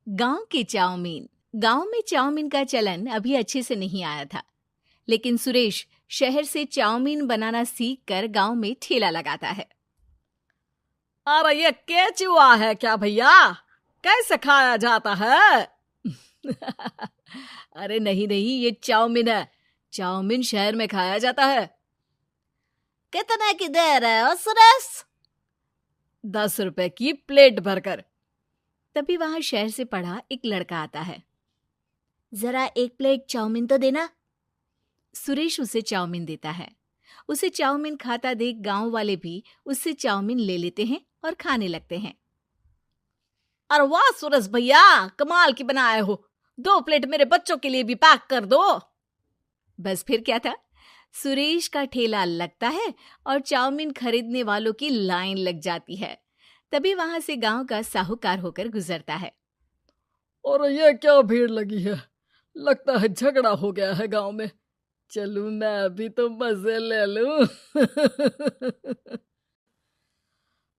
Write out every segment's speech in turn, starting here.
गांव की चाउमीन। गांव में चाउमीन का चलन अभी अच्छे से नहीं आया था, लेकिन सुरेश शहर से चाउमीन बनाना सीखकर गांव में ठेला लगाता है। अरे ये केचुआ है क्या भैया? कैसे खाया जाता है? अरे नहीं नहीं, ये चाउमीन है। चाउमीन शहर में खाया जाता है। कितने की दे रहे हो सुरेश? 10 रुपए की प्लेट भरकर। तभी वहां शहर से पढ़ा एक लड़का आता है। जरा एक प्लेट चाउमीन तो देना। सुरेश उसे चाउमीन देता है। उसे चाउमीन खाता देख गांव वाले भी उससे चाउमीन ले लेते हैं और खाने लगते हैं। अरे वाह सुरेश भैया, कमाल की बनाए हो। 2 प्लेट मेरे बच्चों के लिए भी पैक कर दो। बस फिर क्या था, सुरेश का ठेला लगता है और चाउमीन खरीदने वालों की लाइन लग जाती है। तभी वहां से गांव का साहूकार होकर गुजरता है। और ये क्या भीड़ लगी है? लगता है झगड़ा हो गया है गांव में। चलूं मैं अभी तो मजे ले लूं।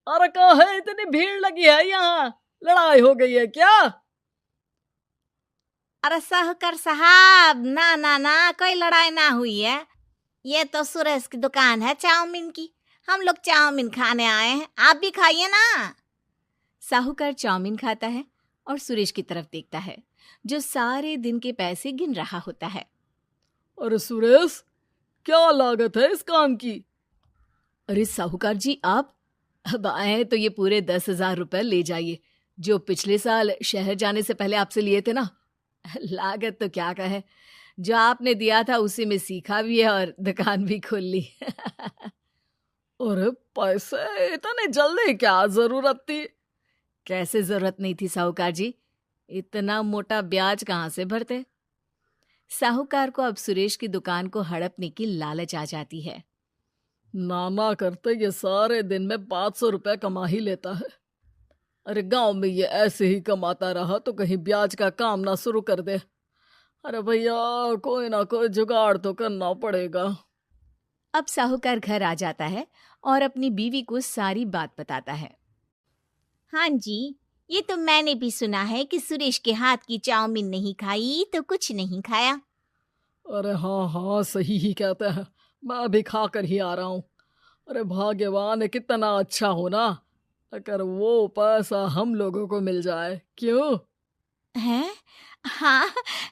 अरे कहाँ है, इतनी भीड़ लगी है यहाँ? लड़ाई हो गई है क्या? अरे साहूकार साहब, ना ना ना, कोई लड़ाई ना हुई है। ये तो सुरेश की दुकान है चाउमीन की। हम लोग चाउमीन खाने आए हैं, आप भी खाइए ना। साहूकार चाउमीन खाता है और सुरेश की तरफ देखता है, जो सारे दिन के पैसे गिन रहा होता है। अरे सुरेश, क्या लागत है इस काम की? अरे साहूकार जी, आप अब आए हैं तो ये पूरे 10,000 रुपए ले जाइए, जो पिछले साल शहर जाने से पहले आपसे लिए थे ना। लागत तो क्या कहे, जो आपने दिया था उसी में सीखा भी है और दुकान भी खोल ली। अरे पैसे इतने जल्दी क्या जरूरत थी? कैसे जरूरत नहीं थी साहूकार जी, इतना मोटा ब्याज कहाँ से भरते। साहूकार को अब सुरेश की दुकान को हड़पने की लालच आ जाती है। नाना करते ये सारे दिन में 500 रुपए कमा ही लेता है। अरे गांव में ये ऐसे ही कमाता रहा तो कहीं ब्याज का काम ना शुरू कर दे। अरे भैया, कोई ना कोई जुगाड़ तो करना पड़ेगा। अब साहूकार घर आ जाता है और अपनी बीवी को सारी बात बताता है। हाँ जी, ये तो मैंने भी सुना है कि सुरेश के हाथ की चाउमीन नहीं खाई तो कुछ नहीं खाया। अरे हाँ हाँ, सही ही कहते हैं। मैं अभी खा कर ही आ रहा हूँ। अरे भाग्यवान है, कितना अच्छा हो ना अगर वो पैसा हम लोगों को मिल जाए। क्यों? हैं? हाँ,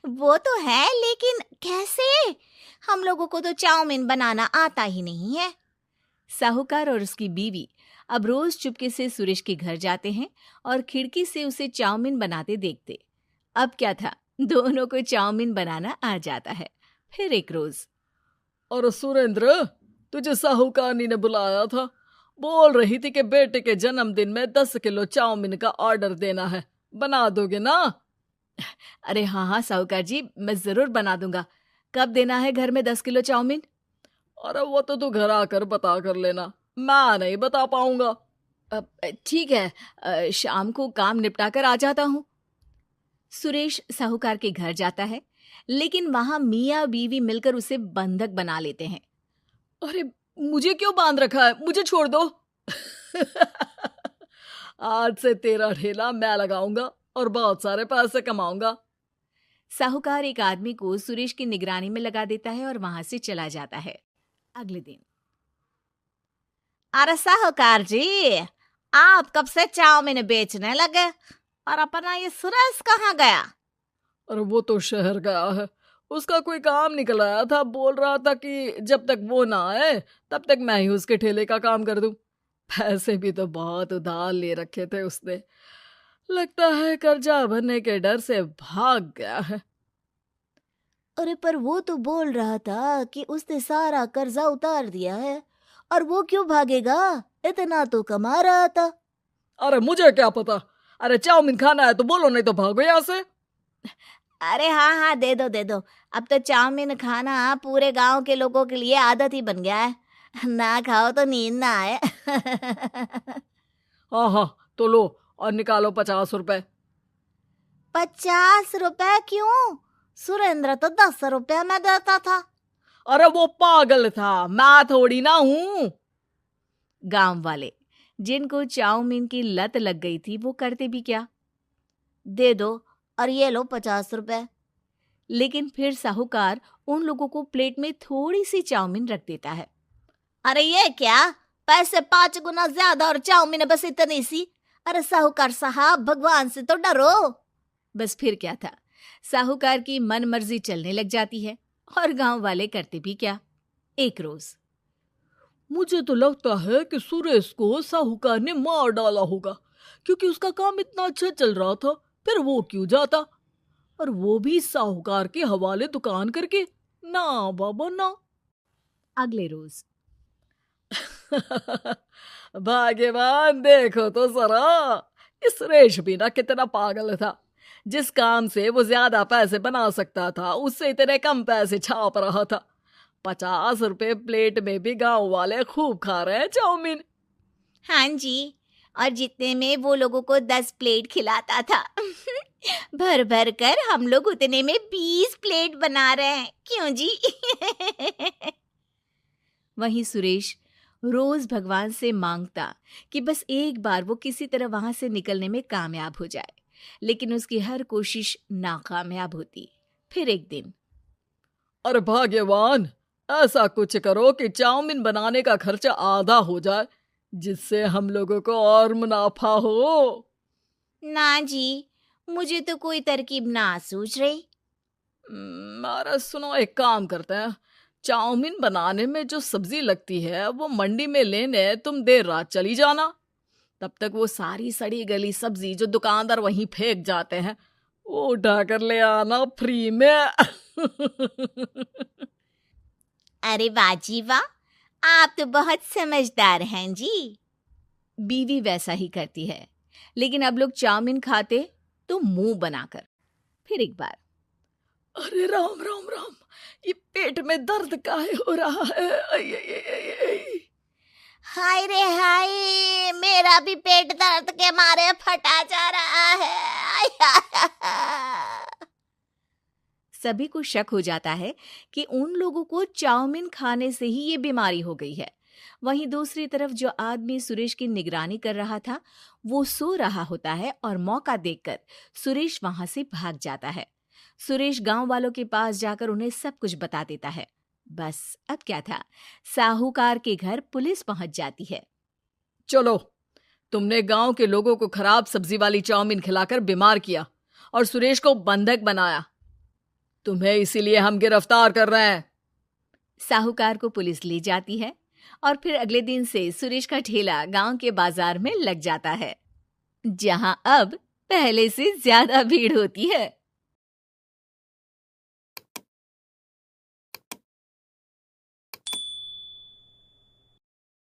वो तो है, लेकिन कैसे? हम लोगों को तो चाउमीन बनाना आता ही नहीं है। साहूकार और उसकी बीवी अब रोज चुपके से सुरेश के घर जाते हैं और खिड़की से उसे चाउमीन बनाते देखते। अब क्या था, दोनों को चाउमीन बनाना आ जाता है। फिर एक रोज, और सुरेंद्र, तुझे साहूकारनी ने बुलाया था। बोल रही थी कि बेटे के जन्मदिन में 10 किलो चाउमीन का ऑर्डर देना है। बना दोगे ना? अरे हाँ हाँ साहूकार जी, मैं जरूर बना दूंगा। कब देना है घर में 10 किलो चाउमीन? अरे वो तो तू घर आकर बता कर लेना, मैं नहीं बता पाऊंगा। ठीक है, शाम को काम निपटा कर आ जाता हूँ। सुरेश साहूकार के घर जाता है, लेकिन वहां मियाँ बीवी मिलकर उसे बंधक बना लेते हैं। अरे मुझे क्यों बांध रखा है? मुझे छोड़ दो। आज से तेरा ठेला मैं लगाऊंगा और बहुत सारे पैसे कमाऊंगा। साहूकार एक आदमी को सुरेश की निगरानी में लगा देता है और वहां से चला जाता है। अगले दिन, अरे साहूकार जी, आप कब से चाउमीन बेचने लगे और अपना ये सुरेश कहाँ गया? और वो तो शहर गया है। उसका कोई काम निकल आया था। बोल रहा था कि जब तक वो ना आए तब तक मैं ही उसके ठेले का काम कर दूं। पैसे भी तो बहुत उधार ले रखे थे उसने। लगता है कर्जा भरने के डर से भाग गया है। अरे पर वो तो बोल रहा था कि उसने सारा कर्जा उतार दिया है, और वो क्यों भागेगा? इतना तो कमा रहा था। अरे मुझे क्या पता। अरे चाउमीन खाना है तो बोलो, नहीं तो भागो यहाँ से। अरे हाँ हाँ, दे दो दे दो। अब तो चाउमीन खाना पूरे गांव के लोगों के लिए आदत ही बन गया है। ना खाओ तो नींद ना आए। हाँ हाँ, तो लो और निकालो 50 रुपए। 50 रुपए क्यों? सुरेंद्र तो 10 रुपए में देता था। अरे वो पागल था, मैं थोड़ी ना हूँ। गांव वाले, जिनको चाउमीन की लत लग गई थी, वो करते भी क्या? दे दो और ये लो 50 रुपए। लेकिन फिर साहूकार उन लोगों को प्लेट में थोड़ी सी चाउमीन रख देता है। अरे ये क्या, पैसे 5 गुना ज्यादा और चाउमीन बस इतनी सी। अरे साहूकार साहब, भगवान से तो डरो। बस फिर क्या था, साहूकार की मन मर्जी चलने लग जाती है और गांव वाले करते भी क्या। एक रोज मुझे तो लगता है कि सुरेश को साहूकार ने मार डाला होगा, क्योंकि उसका काम इतना अच्छा चल रहा था, फिर वो क्यों जाता, और वो भी साहूकार के हवाले दुकान करके। ना बाबा ना। अगले रोज भाग्यवान, देखो तो जरा, इस सुरेश भी ना कितना पागल था। जिस काम से वो ज्यादा पैसे बना सकता था, उससे इतने कम पैसे छाप रहा था। 50 रुपए प्लेट में भी गांव वाले खूब खा रहे हैं चाउमीन। हाँ जी, और जितने में वो लोगों को 10 प्लेट खिलाता था भर भर कर हम लोग उतने में 20 प्लेट बना रहे हैं। क्यों जी? वहीं सुरेश रोज भगवान से मांगता कि बस एक बार वो किसी तरह वहां से निकलने में कामयाब हो जाए, लेकिन उसकी हर कोशिश नाकामयाब होती। फिर एक दिन, अरे भाग्यवान, ऐसा कुछ करो कि चाउमीन बनाने का खर्चा आधा हो जाए, जिससे हम लोगों को और मुनाफा हो। ना जी, मुझे तो कोई तरकीब ना सूझ रही। अरे सुनो, एक काम करते हैं, चाउमीन बनाने में जो सब्जी लगती है वो मंडी में लेने तुम देर रात चली जाना। तब तक वो सारी सड़ी गली सब्जी जो दुकानदार वहीं फेंक जाते हैं, वो उठा कर ले आना फ्री में। अरे वाह जी वाह, आप तो बहुत समझदार हैं जी। बीवी वैसा ही करती है, लेकिन अब लोग चाउमीन खाते तो मुंह बनाकर। फिर एक बार, अरे राम राम राम, ये पेट में दर्द काहे हो रहा है? आई, आई, आई, आई, आई। हाय रे हाय, मेरा भी पेट दर्द के मारे फटा जा रहा है। सभी को शक हो जाता है कि उन लोगों को चाउमीन खाने से ही ये बीमारी हो गई है। वहीं दूसरी तरफ जो आदमी सुरेश की निगरानी कर रहा था, वो सो रहा होता है और मौका देखकर सुरेश वहां से भाग जाता है। सुरेश गांव वालों के पास जाकर उन्हें सब कुछ बता देता है। बस अब क्या था, साहूकार के घर पुलिस पहुंच जाती है। चलो, तुमने गांव के लोगों को खराब सब्जी वाली चाउमीन खिलाकर बीमार किया और सुरेश को बंधक बनाया। तुम्हें इसीलिए हम गिरफ्तार कर रहे हैं। साहूकार को पुलिस ले जाती है और फिर अगले दिन से सुरेश का ठेला गांव के बाजार में लग जाता है, जहां अब पहले से ज्यादा भीड़ होती है।